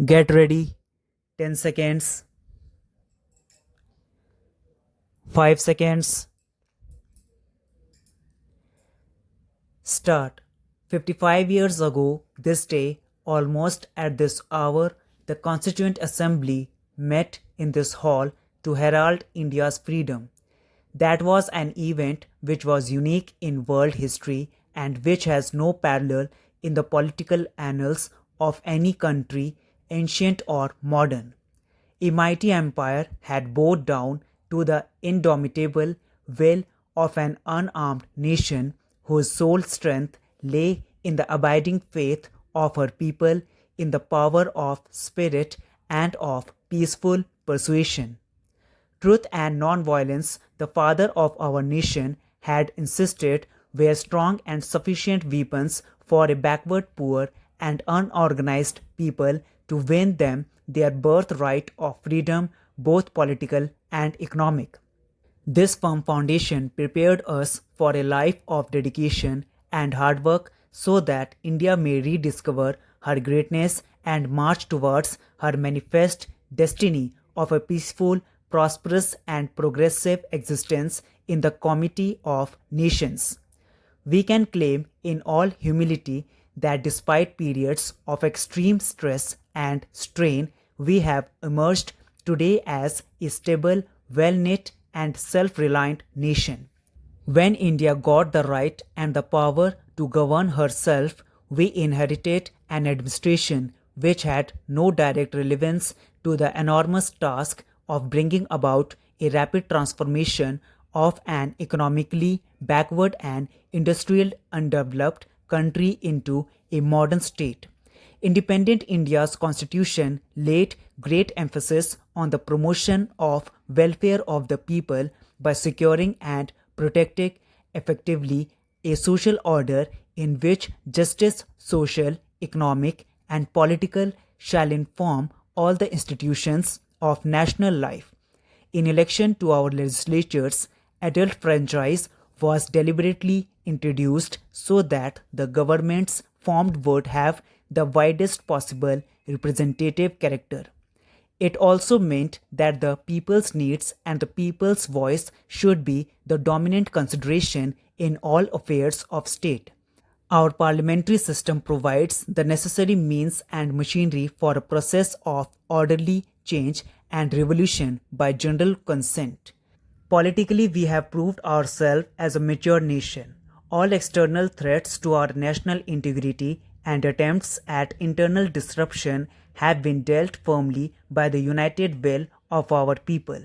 Get ready. 10 seconds. 5 seconds. Start. 55 years ago, this day, almost at this hour, the Constituent Assembly met in this hall to herald India's freedom. That was an event which was unique in world history and which has no parallel in the political annals of any country, ancient or modern. A mighty empire had bowed down to the indomitable will of an unarmed nation whose sole strength lay in the abiding faith of her people, in the power of spirit and of peaceful persuasion. Truth and nonviolence, the father of our nation, had insisted were strong and sufficient weapons for a backward, poor, and unorganized people to win them their birthright of freedom, both political and economic. This firm foundation prepared us for a life of dedication and hard work so that India may rediscover her greatness and march towards her manifest destiny of a peaceful, prosperous, and progressive existence in the comity of nations. We can claim in all humility that despite periods of extreme stress and strain, we have emerged today as a stable, well knit, and self reliant nation. When India got the right and the power to govern herself, we inherited an administration which had no direct relevance to the enormous task of bringing about a rapid transformation of an economically backward and industrial undeveloped country into a modern state. Independent India's constitution laid great emphasis on the promotion of welfare of the people by securing and protecting effectively a social order in which justice, social, economic, and political shall inform all the institutions of national life. In election to our legislatures, adult franchise was deliberately introduced so that the governments formed would have the widest possible representative character. It also meant that the people's needs and the people's voice should be the dominant consideration in all affairs of state. Our parliamentary system provides the necessary means and machinery for a process of orderly change and revolution by general consent. Politically, we have proved ourselves as a mature nation. All external threats to our national integrity and attempts at internal disruption have been dealt firmly by the united will of our people.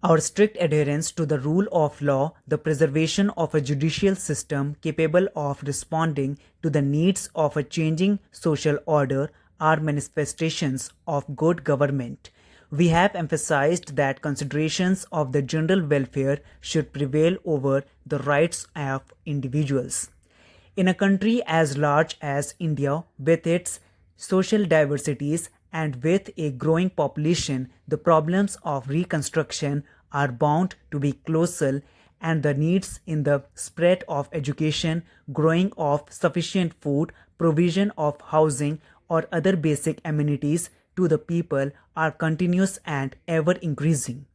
Our strict adherence to the rule of law, the preservation of a judicial system capable of responding to the needs of a changing social order are manifestations of good government. We have emphasized that considerations of the general welfare should prevail over the rights of individuals. In a country as large as India, with its social diversities and with a growing population, the problems of reconstruction are bound to be colossal, and the needs in the spread of education, growing of sufficient food, provision of housing, or other basic amenities to the people are continuous and ever increasing.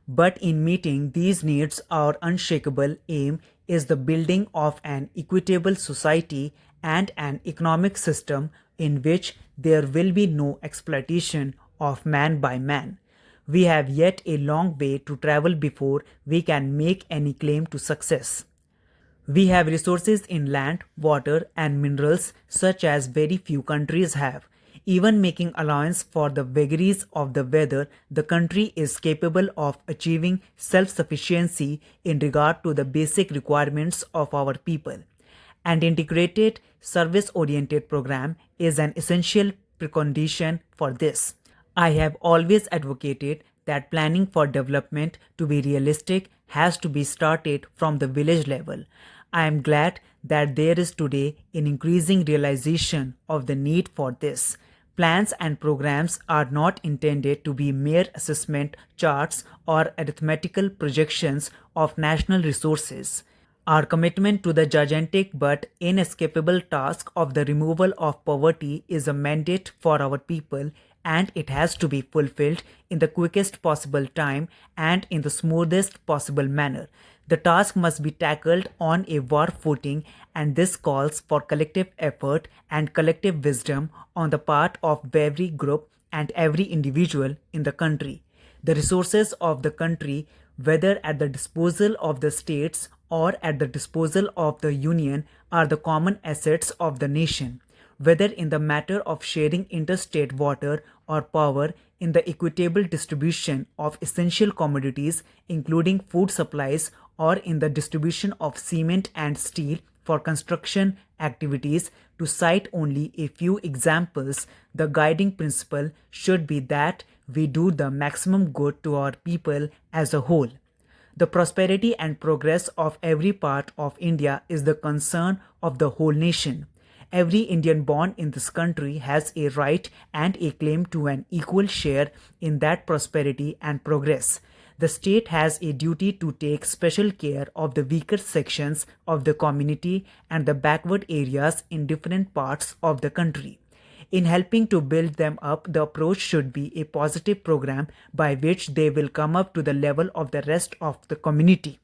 But in meeting these needs, our unshakable aim is the building of an equitable society and an economic system in which there will be no exploitation of man by man. We have yet a long way to travel before we can make any claim to success. We have resources in land, water, and minerals such as very few countries have. Even making allowance for the vagaries of the weather, the country is capable of achieving self sufficiency in regard to the basic requirements of our people. An integrated, service oriented program is an essential precondition for this. I have always advocated that planning for development to be realistic has to be started from the village level. I am glad that there is today an increasing realization of the need for this. Plans and programs are not intended to be mere assessment charts or arithmetical projections of national resources. Our commitment to the gigantic but inescapable task of the removal of poverty is a mandate for our people, and it has to be fulfilled in the quickest possible time and in the smoothest possible manner. The task must be tackled on a war footing, and this calls for collective effort and collective wisdom on the part of every group and every individual in the country. The resources of the country, whether at the disposal of the states or at the disposal of the Union, are the common assets of the nation. Whether in the matter of sharing interstate water or power, in the equitable distribution of essential commodities, including food supplies, or in the distribution of cement and steel for construction activities, to cite only a few examples, the guiding principle should be that we do the maximum good to our people as a whole. The prosperity and progress of every part of India is the concern of the whole nation. Every Indian born in this country has a right and a claim to an equal share in that prosperity and progress. The state has a duty to take special care of the weaker sections of the community and the backward areas in different parts of the country. In helping to build them up, the approach should be a positive program by which they will come up to the level of the rest of the community.